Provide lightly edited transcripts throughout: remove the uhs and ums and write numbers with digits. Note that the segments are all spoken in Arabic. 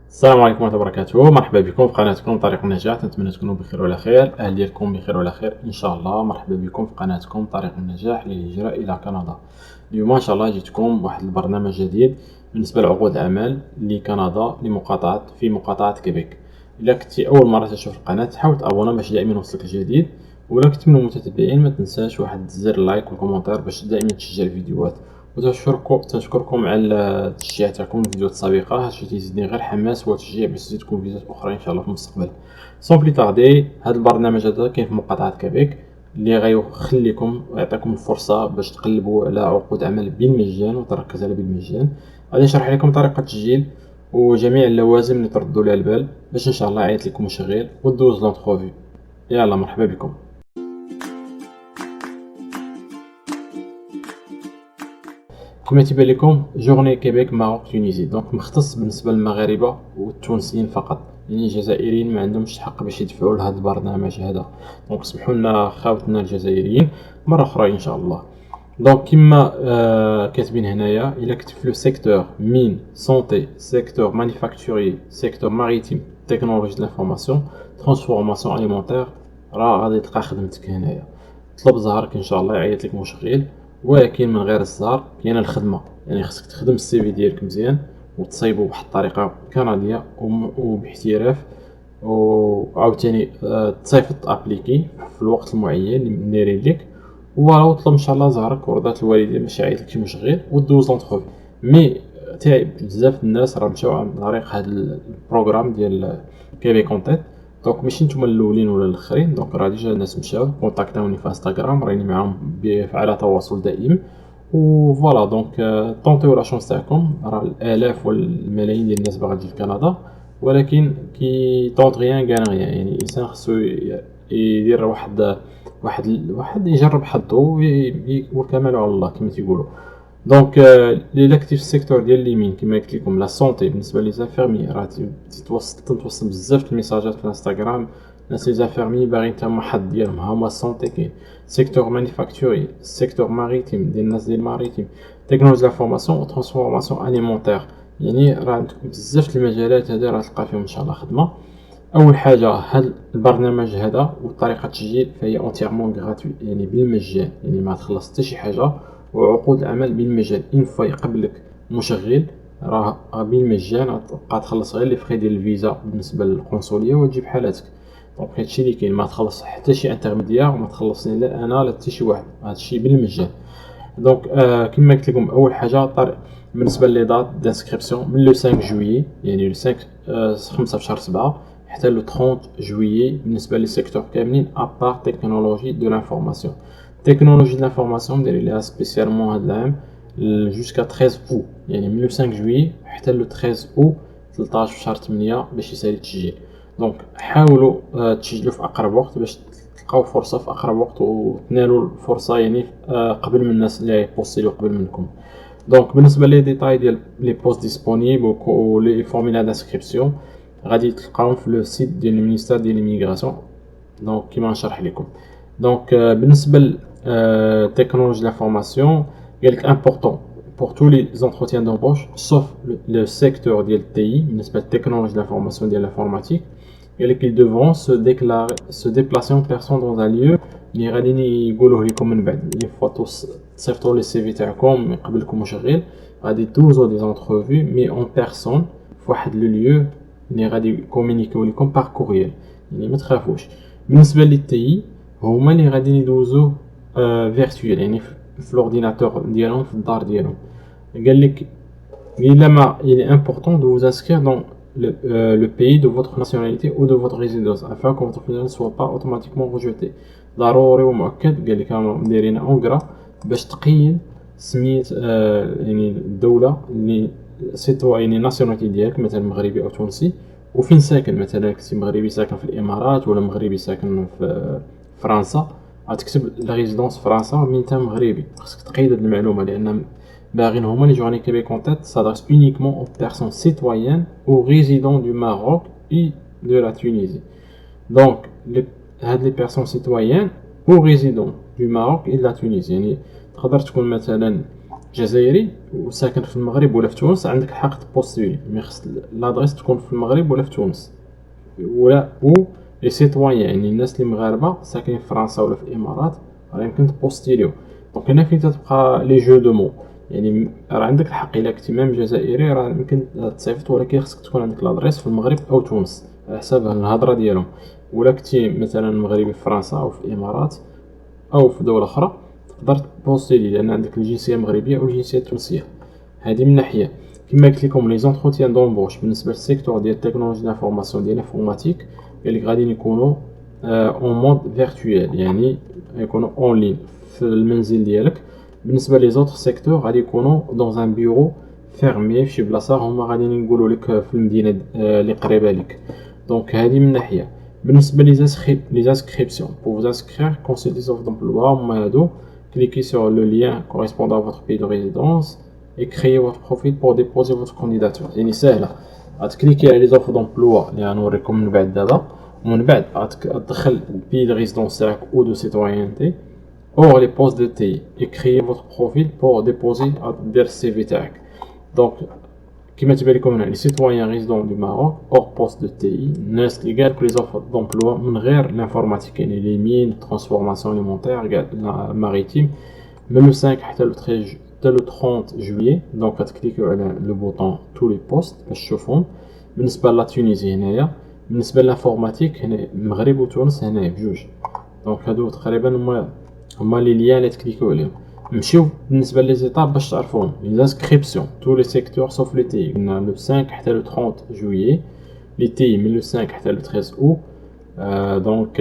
السلام عليكم ورحمة الله وبركاته. مرحبا بكم في قناتكم طريق النجاح. نتمنى تكونوا بخير وعلى خير. اهل ديالكم بخير وعلى خير ان شاء الله. مرحبا بكم في قناتكم طريق النجاح للهجرة الى كندا. اليوم ان شاء الله جيتكم بواحد البرنامج جديد بالنسبة لعقود الاعمال لكندا في مقاطعة كيبيك. الا كنتي اول مرة تشوف القناة حاول تابونا باش دائما يوصلك الجديد، ولا كنت من المتتبعين ما تنساش واحد زر اللايك والكومنتير باش دائما تشجع الفيديوهات. وتشكركم على التشجيع تاعكم الفيديوهات السابقه، هادشي تيزيدني غير حماس وتشجيع باش تزيدكم فيديوهات اخرى ان شاء الله في المستقبل. سون بلي طاردي، هذا البرنامج هذا كاين في مقاطعه كيبيك اللي غيخليكم ويعطيكم الفرصه باش تقلبوا على عقود عمل بالمجان وتركز على بالمجان. غادي نشرح لكم طريقه التسجيل وجميع اللوازم اللي تردوا لها البال باش ان شاء الله يعيط لكم مشغل ودوز لونتروفي. يلا مرحبا بكم. كما تيبان لكم جورني كيبيك ماروك تونيزي، دونك مختص بالنسبه للمغاربه والتونسيين فقط، يعني الجزائريين ما عندهمش الحق باش يدفعوا لهذا البرنامج هذا. دونك سمحوا لنا خاوتنا الجزائريين مره اخرى ان شاء الله. دونك كما كاتبين هنايا، الا كتب في لو سيكتور مين سونتي سيكتور مانيفاكتوري سيكتور ماريتيم تكنولوجي د لانفورماسيون ترانسفورماسيون اليمونتير، راه غادي تلقى خدمتك هنايا. طلب زهرك ان شاء الله يعيط لك مشغل، ولكن من غير الزهر كاينه الخدمه، يعني خصك تخدم السي في ديالك مزيان وتصايبو بواحد الطريقه كنديه وباحتراف، وعاوتاني تصيفط ابليكي في الوقت المعين اللي دايرين لك، وطلب ان شاء الله زهرك ورضات الوالدين باش يعيط لك شي مشغل ودوز لونتروفي. مي تعب بزاف الناس راه مشاو عن طريق هذا البروغرام ديال كيبي كونتيت. دونك ماشي نتوما الاولين ولا الاخرين، دونك راه ديجا الناس مشاو كونتاكتاوني في انستغرام، راني معاهم على تواصل دائم. وفوالا دونك طونطيو لا شونس تاعكم، راه الالاف والملايين ديال الناس باغا تجي لكندا، ولكن كي طونط غيان كان غيان، يعني الانسان خصو يدير واحد يجرب حظه والكمال على الله كما تيقولوا. دونك الا كنتي في السيكتور ديال اليمين كما قلت لكم لا سونتي، بالنسبه لي زانفيرمي راه تتوصل بزاف الميساجات في الانستغرام، ناس لي زانفيرمي باغيين تما حد ديالهم، ها هما السونتي كاين. سيكتور مانيفاكتوري، سيكتور ماريتيم ديال الناس ديال الماريتيم، تكنولوجيا لافورماسيون وترانسفورماسيون اليمونتير، يعني راه عندكم بزاف المجالات هذه راه تلقى فيهم ان شاء الله خدمه. اول حاجه هذا البرنامج هذا وطريقه التسجيل فهي اونتيرمون غراتوي، يعني بالمجان، يعني ما تخلص حتى شي حاجه، وعقود العمل بالمجان. ان فوا يقبلك مشغل راه بالمجان، تبقى تخلص غير لي فخي ديال الفيزا بالنسبه للقنصليه وتجيب حالاتك. دونك هادشي اللي كاين، ما تخلص حتى شي انترميديار وما تخلصني لا انا لا حتى شي واحد، هادشي بالمجان. دونك كما قلت لكم اول حاجه بالنسبه لي دات دانسكريبسيون من لو 5 جويي، يعني لو 5 5 في شهر 7 حتى لو 30 جويي بالنسبه لي سيكتور كاملين ابار تكنولوجي دو لانفورماسيون. تكنولوجي دو لانفورماسيون داير ليها سبيسيالمون هذا العام جوسكا 13 او، يعني من لو 5 جويي حتى لو 13 او 13 في شهر 8 باش يسالي التسجيل. دونك حاولوا تسجلوا في اقرب وقت باش تلقاو فرصه في اقرب وقت وتنالوا الفرصه، يعني قبل من الناس اللي يبوستيلو قبل منكم. دونك بالنسبه لي ديتاي ديال لي بوست ديسپونيبل و لي فورميلا دانسكريبسيون غادي تلقاوهم في لو سيت ديال المينيستير ديال ليميغراسيون، دونك كيما نشرح لكم. دونك بالنسبه لتكنولوجي لافورماسيون قالك امبورطون pour tous les entretiens d'embauche sauf le secteur ديال التي بالنسبه للتكنولوجي لافورماسيون ديال الانفورماتيك. قالك ils devront se déplacer en personne dans un lieu اللي غادي يقولوه لكم من بعد. اللي فوا تصيفطوا لي سي في تاعكم يقبلكم مشغل غادي دوزو دي زونترفي مي اون بيرسون في واحد لو ليو اللي غادي يكومونيكيو لكم بار كوريال، يعني ما تخافوش. بالنسبه للتي هما اللي غادي يدوزو فيرتويال، يعني في الاورديناتور ديالهم في الدار ديالهم. قال لك il est important de vous inscrire dans le pays de votre nationalité ou de votre résidence afin que votre candidature ne soit pas automatiquement rejetée. ضروري ومؤكد قال لك دايرين اونغرا باش تقيد سميت يعني الدوله اللي سيتو يعني ناسيوناليتي ديالك، مثلا مغربي او تونسي، وفين ساكن. مثلا كنتي مغربي ساكن في الامارات ولا مغربي ساكن في فرنسا غتكتب لا ريزيدونس فرنسا، مين انت مغربي خصك تقيد هذه المعلومه، لان باغين هما les journées Québec en tête s'adresse uniquement aux personnes citoyennes ou résidents du Maroc et de la Tunisie. Donc, les personnes citoyennes ou résidents du Maroc et de la Tunisie. يعني تقدر تكون مثلا جزائري وساكن في المغرب ولا في تونس، عندك الحق تبوستولي، مي خص لادريس تكون في المغرب ولا في تونس، ولا و لي سيتويان يعني الناس اللي مغاربه ساكنين في فرنسا ولا في الامارات راه يمكن تبوستيليو. دونك هنا فين تتبقى لي جو دو مو، يعني راه عندك الحق الا كنتي ميم جزائري راه يمكن تصيفط، ولكن خصك تكون عندك لادريس في المغرب او تونس على حساب الهضره ديالهم. ولا كنتي مثلا مغربي في فرنسا او في الامارات او في دوله اخرى تقدر تبوستيلي لان عندك الجنسيه المغربيه او الجنسيه التونسيه. هذه من ناحيه. كما قلت لكم لي زونتروتيان دومبوش بالنسبه للسيكتور ديال التكنولوجيا الانفورماسيون ديال الانفورماتيك قال لك غادي يكونوا اون مود فيرتويال، يعني يكونوا اون لين في المنزل ديالك. بالنسبه لي زوتر سيكتور غادي يكونوا دون ان بيرو فيرمي في شي بلاصه هما غادي نقولوا لك في المدينه اللي قريبه لك. دونك هذه من ناحيه. بالنسبه لي inscriptions pour vous inscrire consultez sur d'emploi هما هادو cliquez sur le lien correspondant à votre pays de résidence et créez votre profil pour déposer votre candidature. يعني سهله، غتكليكي على لي زوفر دومبلوا اللي غنوريكم من بعد دابا، ومن بعد غتدخل البي دو ريزيدونس تاعك او دو سيتويانتي او لي بوست دو تي et créez votre profil pour déposer دير السي في تاعك. دونك كما تبان لكم هنا لي سيتويان ريزيدون دو ماروك اور بوست دو تي اي، الناس اللي كاع لي زوفر دومبلوا من غير لانفورماتيك يعني لي مين ترانسفورماسيون ليمونتير كاع ماريتيم من لو 5 حتى لو 13 حتى لو 30 جويي. دونك غتكليكيو على لو بوطون تو لي بوست باش تشوفهم. بالنسبه لا تونيزي هنايا، بالنسبه للانفورماتيك هنا المغرب وتونس هنايا بجوج. دونك هادو تقريبا هما لي ليان اللي تكليكيو عليهم. نمشيو بالنسبه لي زيتاب باش تعرفوهم. لي انسكريبسيون تو لي سيكتور سوف لي تي قلنا لو 5 حتى لو 30 جويي، لي تي من لو 5 حتى لو 13 او. Donc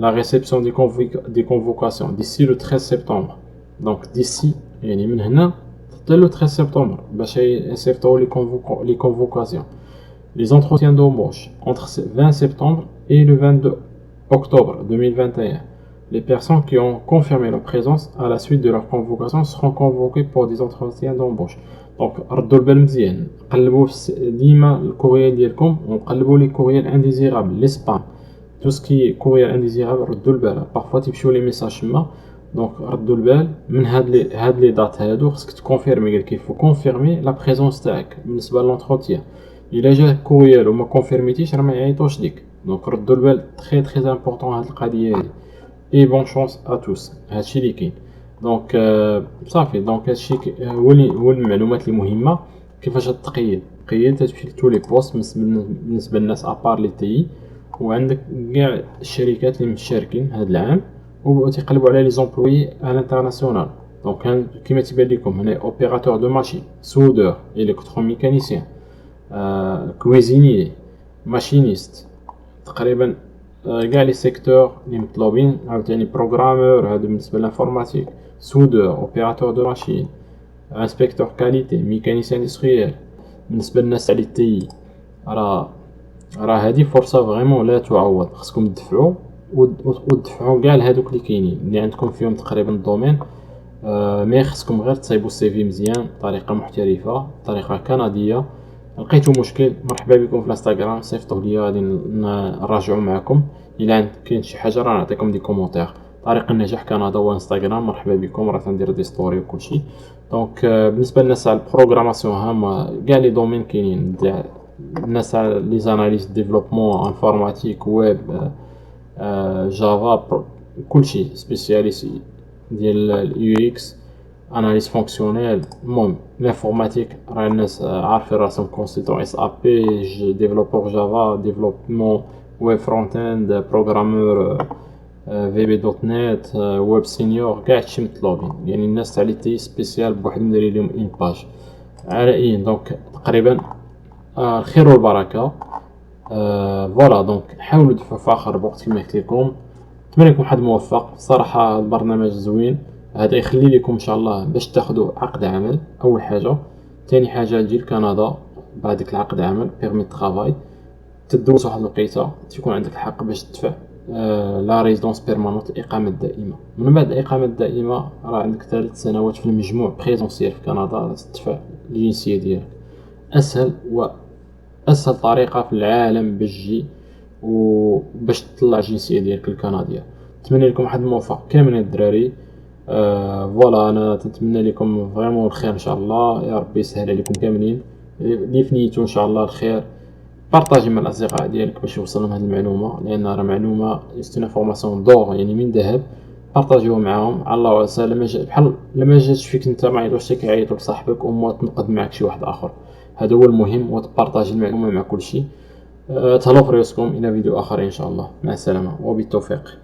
la réception des convocations d'ici le 13 septembre. Donc d'ici يعني من هنا حتى le 13 septembre باش يصيفطوا les convocations. Les entretiens d'embauche entre 20 septembre et le 22 octobre 2021. Les personnes qui ont confirmé leur présence à la suite de leur convocation seront convoquées pour des entretiens d'embauche. Donc ردوا البال مزيان، قلبوا ديما الكوريال ديالكم وقلبوا لي كوريال انديزيرابل لي سبام. تو سكي كوريال انديزيرابل ردوا البال، بارفوا تيمشيو لي ميساج تما. دونك ردوا البال من هاد لي دات هادو خصك تكونفيرمي، قالك يفو كونفيرمي لا بريزونس تاعك بالنسبه لونتروتيان. الا جا كوريال وما كونفيرميتيش راه ما يعيطوش ليك. دونك ردوا البال تري امبورطون هاد القضيه هادي. اي بون شونس ا توس، هادشي اللي كاين. دونك صافي. دونك هادشي هو المعلومات اللي مهمه. كيفاش تقيد تمشي لتو لي بوست بالنسبه للناس ابار لي تي، وعندك كاع الشركات اللي مشاركين هذا العام وتيقلبوا على لي زومبلوي على الانترناسيونال. دونك كيما تيبان لكم هنا اوبيراتور دو ماشين، سودور، الكتروميكانيسيان، كويزيني، ماشينيست، تقريبا كاع لي سيكتور اللي مطلوبين. عاوتاني بروغرامور هذا بالنسبه للانفورماتيك، سودور، اوبيراتور دو ماشين، انسبكتور كاليتي، ميكانيسيان اندستريال. بالنسبه للناس تاع لي تي راه هادي فرصه فريمون لا تعوض. خصكم تدفعوا ودفعوا كاع لهادوك اللي كاينين اللي عندكم فيهم تقريبا الدومين. مي خصكم غير تصايبوا السي في مزيان بطريقه محترفه بطريقه كنديه. لقيتو مشكل مرحبا بكم في الانستغرام، صيفطوا ليا غادي نراجعوا معكم. الا كاين شي حاجه راه نعطيكم دي كومونتير. طريق النجاح كندا هو انستغرام، مرحبا بكم، راه تندير دي ستوري وكلشي. دونك بالنسبه للناس على البروغراماسيون هما كاع لي دومين كاينين. الناس على لي زاناليست ديفلوبمون انفورماتيك ويب جافا كلشي سبيسياليست ديال اليو اكس اناليز فونكسيونيل. المهم لانفورماتيك راه الناس عارفين راسهم كونسلتون اس ا بي، ديفلوبور جافا، ديفلوبمون ويب فرونت اند، بروغرامور في بي دوت نت، ويب سينيور، كاع هادشي مطلوبين. يعني الناس تاع لي تي سبيسيال بوحدهم دايرين لهم اون باج على اي. دونك تقريبا الخير والبركه. فوالا دونك حاولوا تدفعوا في اخر الوقت كما قلت لكم. نتمنى لكم حد موفق. صراحه البرنامج زوين، هذا يخلي لكم ان شاء الله باش تاخذوا عقد عمل اول حاجه. ثاني حاجه تجي لكندا بعد ديك العقد عمل بيرمي ترافاي، تدوز واحد الوقيته تيكون عندك الحق باش تدفع لا ريزيدونس بيرمانونت، الاقامه الدائمه. من بعد الاقامه الدائمه راه عندك 3 سنوات في المجموع بريزونسيال في كندا تدفع الجنسيه ديالك. اسهل طريقه في العالم باش تجي وباش تطلع الجنسيه ديالك الكنديه. نتمنى لكم واحد الموفق كامل الدراري. فوالا انا تنتمنى لكم فريمون الخير ان شاء الله، يا ربي يسهل عليكم كاملين، اللي في نيته ان شاء الله الخير. بارطاجي مع الاصدقاء ديالك باش يوصلهم هذه المعلومه، لان راه معلومه سيت انفورماسيون دور يعني من ذهب. بارطاجيوها معاهم، على الله وعسى لما بحال لما جاتش فيك انت ما عيطوش حتى كيعيطوا لصاحبك وما تنقد معك شي واحد اخر. هذا هو المهم، وتبارطاجي المعلومه مع كل شيء. تهلاو في راسكم، الى فيديو اخر ان شاء الله، مع السلامه وبالتوفيق.